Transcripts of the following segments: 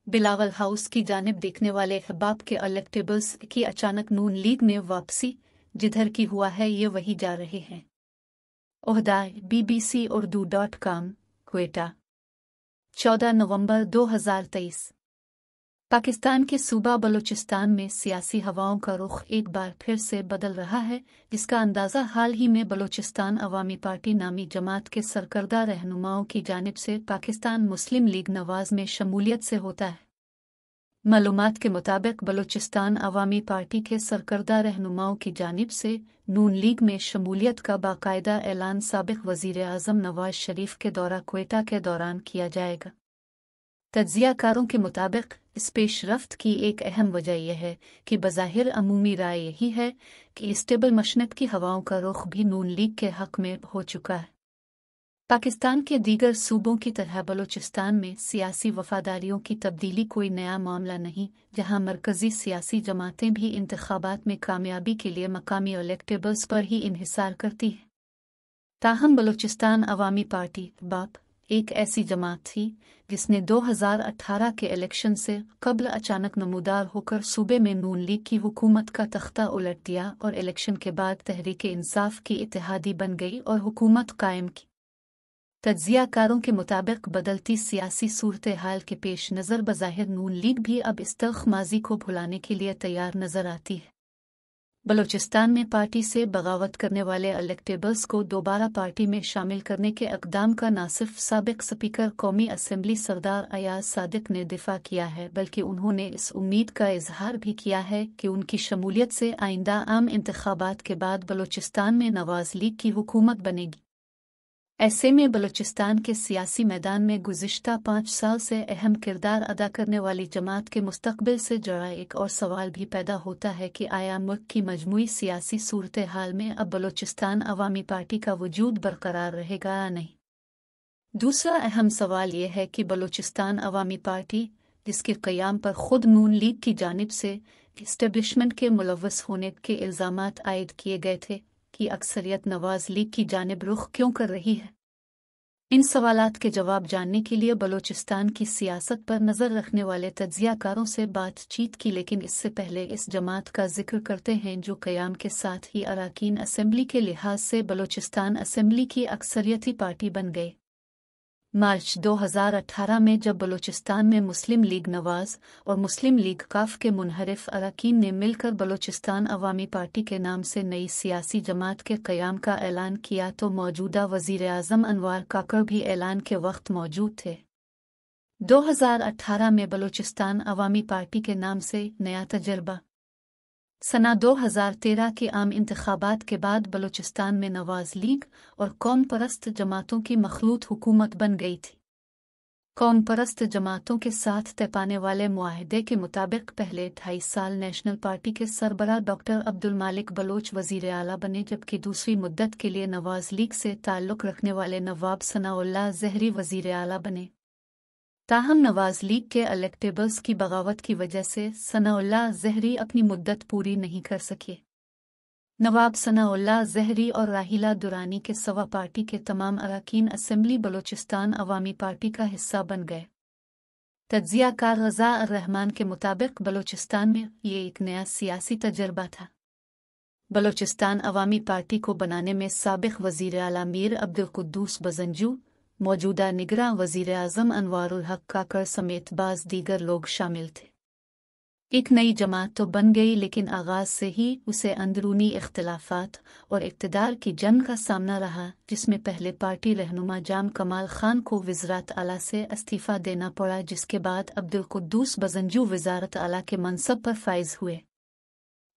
Bilawal house की जानिब देखने वाले अहबाब के इलेक्टेबल्स की अचानक नून लीग में वापसी, जिधर की हुआ है ये वही जा रहे हैं। ओहदा BBC Urdu.com, क्वेटा, 14 नवंबर 2023। पाकिस्तान के सूबा बलूचिस्तान में सियासी हवाओं का रुख एक बार फिर से बदल रहा है, जिसका अंदाज़ा हाल ही में बलूचिस्तान अवामी पार्टी नामी जमात के सरकर्दा रहनुमाओं की जानिब से पाकिस्तान मुस्लिम लीग नवाज में शमूलियत से होता है। मालूमात के मुताबिक बलूचिस्तान अवामी पार्टी के सरकर्दा रहनुमाओं की जानिब से नून लीग में शमूलियत का बाकायदा ऐलान साबिक वज़ीर आज़म नवाज शरीफ के दौरा क्वेटा के दौरान किया जाएगा। तज्ज़ियाकारों के मुताबिक इस पेशरफ्त की एक अहम वजह यह है कि बज़ाहिर अमूमी राय यही है कि स्टेबल मशनत की हवाओं का रुख भी नून लीग के हक़ में हो चुका है। पाकिस्तान के दीगर सूबों की तरह बलूचिस्तान में सियासी वफादारियों की तब्दीली कोई नया मामला नहीं, जहां मरकज़ी सियासी जमातें भी इंतखाबात में कामयाबी के लिए मकामी इलेक्टेबल्स पर ही इन्हिसार करती हैं। ताहम बलूचिस्तान अवामी पार्टी (बाप) एक ऐसी जमात थी जिसने 2018 के इलेक्शन से कबल अचानक नमूदार होकर सूबे में नून लीग की हुकूमत का तख्ता उलट दिया और इलेक्शन के बाद तहरीक-ए-इंसाफ की इत्तेहादी बन गई और हुकूमत कायम की। तज्ज़ियाकारों के मुताबिक बदलती सियासी सूरत हाल के पेश नज़र बज़ाहिर नून लीग भी अब इस तल्ख़ माज़ी को भुलाने के लिए तैयार नज़र आती है। बलूचिस्तान में पार्टी से बगावत करने वाले इलेक्टेबल्स को दोबारा पार्टी में शामिल करने के इक़दाम का न सिर्फ साबिक़ स्पीकर कौमी असम्बली सरदार अयाज सादिक ने दिफा किया है, बल्कि उन्होंने इस उम्मीद का इजहार भी किया है कि उनकी शमूलियत से आइंदा आम इंतखाबात के बाद बलूचिस्तान में नवाज लीग की हुकूमत बनेगी। ऐसे में बलूचिस्तान के सियासी मैदान में गुज़िश्ता 5 साल से अहम किरदार अदा करने वाली जमात के मुस्तक़बिल से जुड़ा एक और सवाल भी पैदा होता है कि आया मुल्क की मजमूई सियासी सूरत हाल में अब बलूचिस्तान अवामी पार्टी का वजूद बरकरार रहेगा या नहीं। दूसरा अहम सवाल यह है कि बलूचिस्तान अवामी पार्टी, जिसके क़याम पर ख़ुद नून लीग की जानिब से इस्टेब्लिशमेंट के मुलव्वस होने के इल्ज़ामात आयद किए गए थे, की अक्सरियत नवाज लीग की जानिब रुख क्यों कर रही है? इन सवालात के जवाब जानने के लिए बलूचिस्तान की सियासत पर नज़र रखने वाले तज्ज़ियाकारों से बातचीत की, लेकिन इससे पहले इस जमात का जिक्र करते हैं जो क़याम के साथ ही अराकीन असम्बली के लिहाज से बलूचिस्तान असम्बली की अक्सरियती पार्टी बन गए। मार्च 2018 में जब बलूचिस्तान में मुस्लिम लीग नवाज और मुस्लिम लीग काफ के मुनहरिफ अरकान ने मिलकर बलूचिस्तान अवामी पार्टी के नाम से नई सियासी जमात के क़याम का ऐलान किया तो मौजूदा वज़ीर आज़म अनवार काकर भी ऐलान के वक्त मौजूद थे। 2018 में बलूचिस्तान अवामी पार्टी के नाम से नया तजर्बा। सना 2013 के आम इंतखाबात के बाद बलूचिस्तान में नवाज लीग और कौम परस्त जमातों की मखलूत हुकूमत बन गई थी। कौम परस्त जमातों के साथ तय पाने वाले मुआहदे के मुताबिक पहले 2.5 साल नेशनल पार्टी के सरबराह डॉक्टर अब्दुल मालिक बलोच वज़ीर आला बने, जबकि दूसरी मुद्दत के लिए नवाज लीग से ताल्लुक़ रखने वाले नवाब सनाउल्लाह ज़हरी वज़ीर आला बने। ताहम नवाज लीग के इलेक्टेबल्स की बगावत की वजह से सनाउल्लाह ज़हरी अपनी मुद्दत पूरी नहीं कर सके। नवाब सनाउल्लाह ज़हरी और राहिला दुरानी के सवा पार्टी के तमाम अरकान असम्बली बलूचिस्तान अवामी पार्टी का हिस्सा बन गए। तज्ज़ियाकार रज़ा अर-रहमान के मुताबिक बलूचिस्तान में ये एक नया सियासी तजर्बा था। बलूचिस्तान अवामी पार्टी को बनाने में साबिक़ वज़ीर आला मीर अब्दुल कुद्दूस बज़ंजू, मौजूदा निगरां वज़ीर आज़म अनवारुल हक काकर समेत बाज़ दीगर लोग शामिल थे। एक नई जमात तो बन गई, लेकिन आगाज़ से ही उसे अंदरूनी इख्तिलाफ़ात और इक़्तिदार की जंग का सामना रहा, जिसमें पहले पार्टी रहनुमा जाम कमाल खान को वज़ारत आला से इस्तीफ़ा देना पड़ा, जिसके बाद अब्दुल कुद्दूस बज़ंजू वज़ारत आला के मनसब पर फाइज हुए।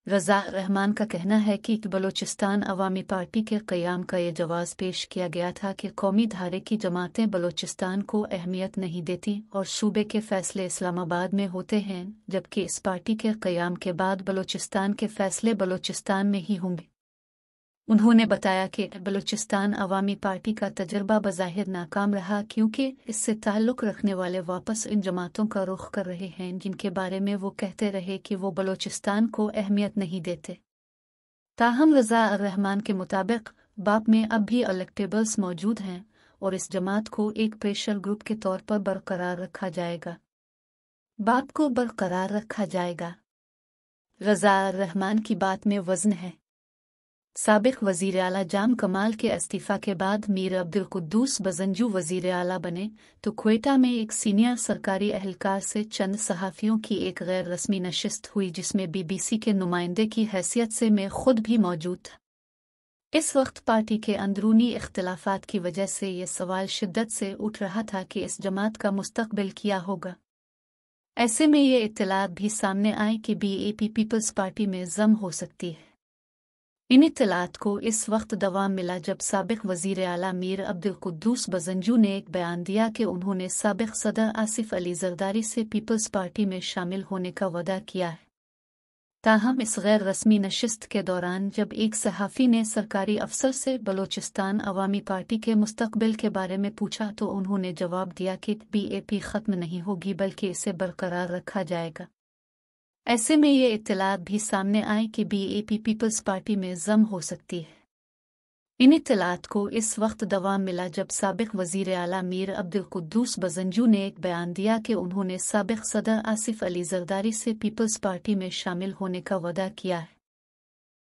रज़ा रहमान का कहना है कि बलूचिस्तान अवामी पार्टी के क़याम का ये जवाज़ पेश किया गया था कि कौमी धारे की जमातें बलूचिस्तान को अहमियत नहीं देती और सूबे के फ़ैसले इस्लामाबाद में होते हैं, जबकि इस पार्टी के क़याम के बाद बलूचिस्तान के फ़ैसले बलूचिस्तान में ही होंगे। उन्होंने बताया कि बलूचिस्तान अवामी पार्टी का तजर्बा बज़ाहिर नाकाम रहा, क्योंकि इससे ताल्लुक़ रखने वाले वापस इन जमातों का रुख कर रहे हैं जिनके बारे में वो कहते रहे कि वो बलूचिस्तान को अहमियत नहीं देते। ताहम रज़ा अर-रहमान के मुताबिक बाप में अब भी इलेक्टेबल्स मौजूद हैं और इस जमात को एक प्रेशर ग्रुप के तौर पर बरकरार रखा जाएगा। बात को बरकरार रखा जाएगा। रज़ा रहमान की बात में वज़न है। साबिक़ वज़ीर आला जाम कमाल के इस्तीफ़ा के बाद मीर अब्दुल कुद्दूस बज़ंजू वज़ीर आला बने तो क्वेटा में एक सीनियर सरकारी अहलकार से चंद सहाफ़ियों की एक गैर रस्मी नशिस्त हुई, जिसमें बीबीसी के नुमाइंदे की हैसियत से मैं खुद भी मौजूद था। इस वक्त पार्टी के अंदरूनी इख्तिलाफ़ात की वजह से ये सवाल शिद्दत से उठ रहा था कि इस जमात का मुस्तक़बिल क्या होगा। ऐसे में ये इत्तलात भी सामने आई कि बीएपी पीपल्स पार्टी में ज़म हो सकती है। इन इत्तलात को इस वक्त दवाम मिला जब साबिक़ वज़ीर आला मीर अब्दुल कुद्दूस बज़ंजू ने एक बयान दिया कि उन्होंने साबिक़ सदर आसिफ अली ज़रदारी से पीपल्स पार्टी में शामिल होने का वादा किया है। ताहम इस गैर रस्मी नशिस्त के दौरान जब एक सहाफ़ी ने सरकारी अफसर से बलोचिस्तान अवामी पार्टी के मुस्तक़बिल के बारे में पूछा तो उन्होंने जवाब दिया कि बीएपी ख़त्म नहीं होगी बल्कि इसे बरकरार रखा जाएगा। ऐसे में ये इत्तलात भी सामने आई कि बीएपी पीपल्स पार्टी में ज़म हो सकती है। इन इत्तलात को इस वक्त दवाम मिला जब साबिक़ वज़ीर आला मीर अब्दुल कुद्दूस बज़ंजू ने एक बयान दिया कि उन्होंने साबिक़ सदर आसिफ अली ज़रदारी से पीपल्स पार्टी में शामिल होने का वादा किया है।